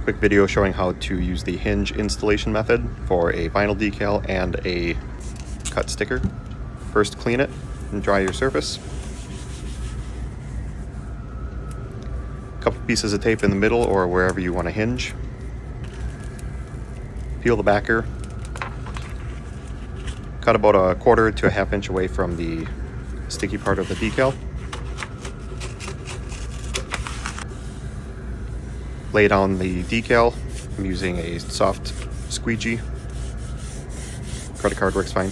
Quick video showing how to use the hinge installation method for a vinyl decal and a cut sticker. First, clean it and dry your surface. A couple pieces of tape in the middle or wherever you want to hinge. Peel the backer. Cut about a 1/4 to a 1/2 inch away from the sticky part of the decal. Lay down the decal. I'm using a soft squeegee. Credit card works fine.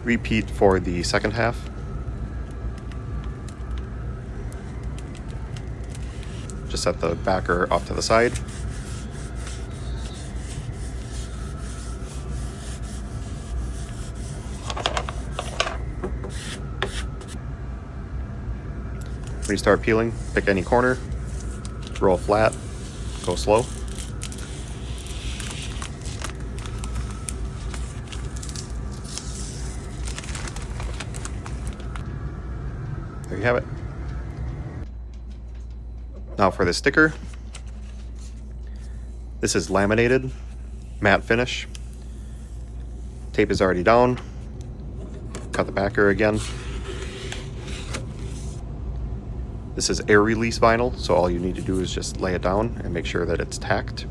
Repeat for the second half. Just set the backer off to the side. When you start peeling, pick any corner, roll flat, go slow. There you have it. Now for the sticker. This is laminated, matte finish. Tape is already down. Cut the backer again. This is air release vinyl, so all you need to do is just lay it down and make sure that it's tacked.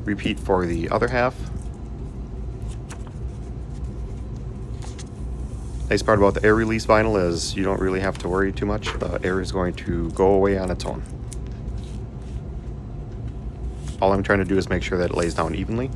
Repeat for the other half. Nice part about the air release vinyl is you don't really have to worry too much. The air is going to go away on its own. All I'm trying to do is make sure that it lays down evenly.